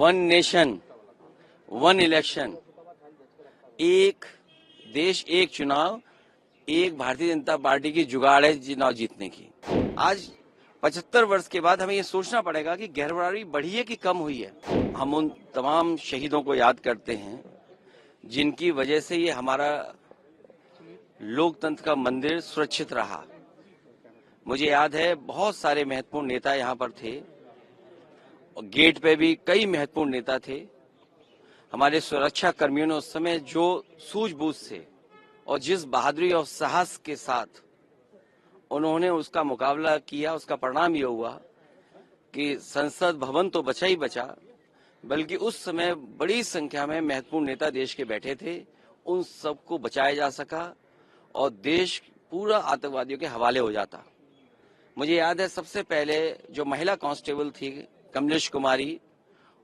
One nation one election, एक देश एक चुनाव, एक भारतीय जनता पार्टी की जुगाड़ है चुनाव जीतने की। आज 75 वर्ष के बाद हमें ये सोचना पड़ेगा कि गैरबराबरी बढ़ी है कि कम हुई है। हम उन तमाम शहीदों को याद करते हैं जिनकी वजह से ये हमारा लोकतंत्र का मंदिर सुरक्षित रहा। मुझे याद है बहुत सारे महत्वपूर्ण नेता यहाँ पर थे और गेट पे भी कई महत्वपूर्ण नेता थे। हमारे सुरक्षा कर्मियों ने उस समय जो सूझबूझ से और जिस बहादुरी और साहस के साथ उन्होंने उसका मुकाबला किया, उसका परिणाम ये हुआ कि संसद भवन तो बचा ही बचा, बल्कि उस समय बड़ी संख्या में महत्वपूर्ण नेता देश के बैठे थे। उन सबको बचाया जा सका और देश पूरा आतंकवादियों के हवाले हो जाता। मुझे याद है सबसे पहले जो महिला कांस्टेबल थी कमलेश कुमारी,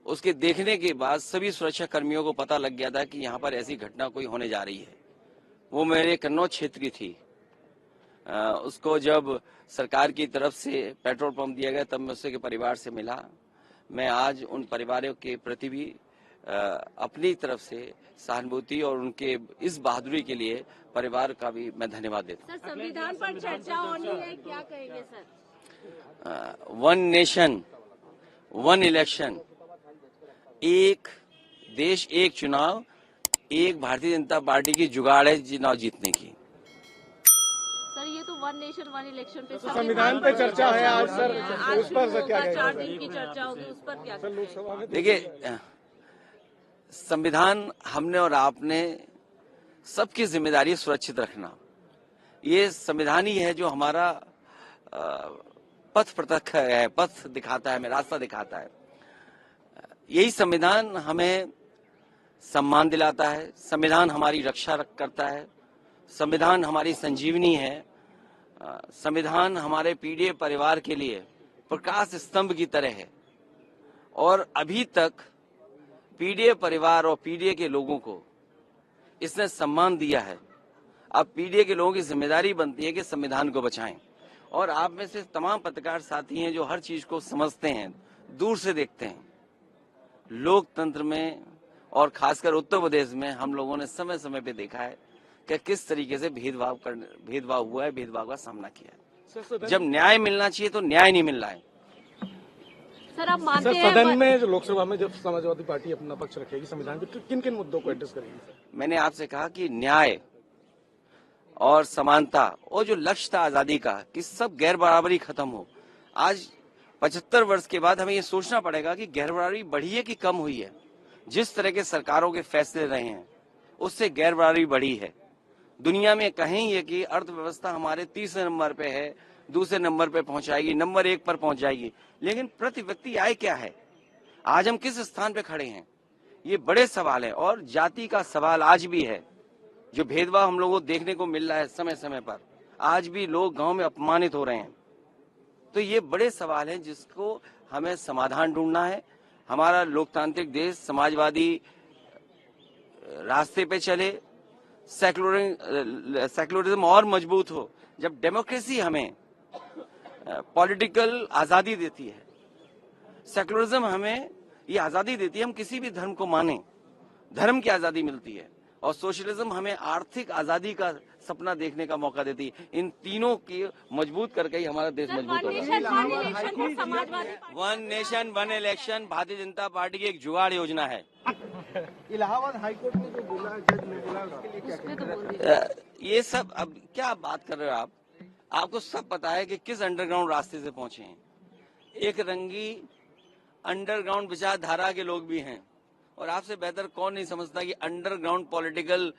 उसके देखने के बाद सभी सुरक्षा कर्मियों को पता लग गया था कि यहाँ पर ऐसी घटना कोई होने जा रही है। वो मेरे कन्नौज क्षेत्र की थी। उसको जब सरकार की तरफ से पेट्रोल पंप दिया गया तब मैं उसके परिवार से मिला। मैं आज उन परिवारों के प्रति भी अपनी तरफ से सहानुभूति और उनके इस बहादुरी के लिए परिवार का भी मैं धन्यवाद देता हूँ। सर, संविधान पर चर्चा होनी है, क्या कहेंगे sir? One nation one election, एक देश एक चुनाव, एक भारतीय जनता पार्टी की जुगाड़ है चुनाव जीतने की। सर, ये तो वन नेशन वन इलेक्शन पे संविधान पे चर्चा है आज सर, उस पर क्या कहेंगे? 4 दिन की चर्चा होगी, उस पर क्या कहेंगे? देखिए, संविधान हमने और आपने सबकी जिम्मेदारी सुरक्षित रखना। ये संविधान ही है जो हमारा पथ प्रतख है, पथ दिखाता है, हमें रास्ता दिखाता है। यही संविधान हमें सम्मान दिलाता है, संविधान हमारी रक्षा करता है, संविधान हमारी संजीवनी है, संविधान हमारे पीड़ित परिवार के लिए प्रकाश स्तंभ की तरह है। और अभी तक पीड़ित परिवार और पीड़ित के लोगों को इसने सम्मान दिया है। अब पीड़ित के लोगों की जिम्मेदारी बनती है कि संविधान को बचाएं। और आप में से तमाम पत्रकार साथी हैं जो हर चीज को समझते हैं, दूर से देखते हैं। लोकतंत्र में और खासकर उत्तर प्रदेश में हम लोगों ने समय समय पे देखा है कि किस तरीके से भेदभाव हुआ है, भेदभाव का सामना किया है। जब न्याय मिलना चाहिए तो न्याय नहीं मिल रहा है। सर, आप मानते हैं सदन में लोकसभा में जब समाजवादी पार्टी अपना पक्ष रखेगी संविधान पे, किन किन मुद्दों को एड्रेस करेगी सर? मैंने आपसे कहा कि न्याय और समानता और जो लक्ष्य था आजादी का कि सब गैर बराबरी खत्म हो। आज 75 वर्ष के बाद हमें ये सोचना पड़ेगा कि गैर बराबरी बढ़ी है कि कम हुई है। जिस तरह के सरकारों के फैसले रहे हैं उससे गैर बराबरी बढ़ी है। दुनिया में कहीं ये कि अर्थव्यवस्था हमारे तीसरे नंबर पे है, दूसरे नंबर पे पहुंचाएगी, नंबर 1 पर पहुंच जाएगी, लेकिन प्रति व्यक्ति आय क्या है? आज हम किस स्थान पे खड़े हैं? ये बड़े सवाल है। और जाति का सवाल आज भी है। जो भेदभाव हम लोगों को देखने को मिल रहा है समय समय पर, आज भी लोग गांव में अपमानित हो रहे हैं। तो ये बड़े सवाल हैं जिसको हमें समाधान ढूंढना है। हमारा लोकतांत्रिक देश समाजवादी रास्ते पे चले, सेक्युलरिज्म और मजबूत हो। जब डेमोक्रेसी हमें पॉलिटिकल आजादी देती है, सेक्युलरिज्म हमें ये आजादी देती है हम किसी भी धर्म को माने, धर्म की आजादी मिलती है। और सोशलिज्म हमें आर्थिक आजादी का सपना देखने का मौका देती है। इन तीनों की मजबूत करके ही हमारा देश मजबूत होगा। One nation one election Bharatiya Janata party की एक जुगाड़ योजना है। इलाहाबाद हाईकोर्ट में जो बोला जज ने बोला उसके तो ये सब अब क्या बात कर रहे हो आप? आपको सब पता है कि किस अंडरग्राउंड रास्ते से पहुंचे हैं। एक रंगी अंडरग्राउंड विचारधारा के लोग भी हैं और आपसे बेहतर कौन नहीं समझता कि अंडरग्राउंड पॉलिटिकल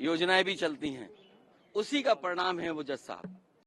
योजनाएं भी चलती हैं। उसी का परिणाम है वो जज साहब।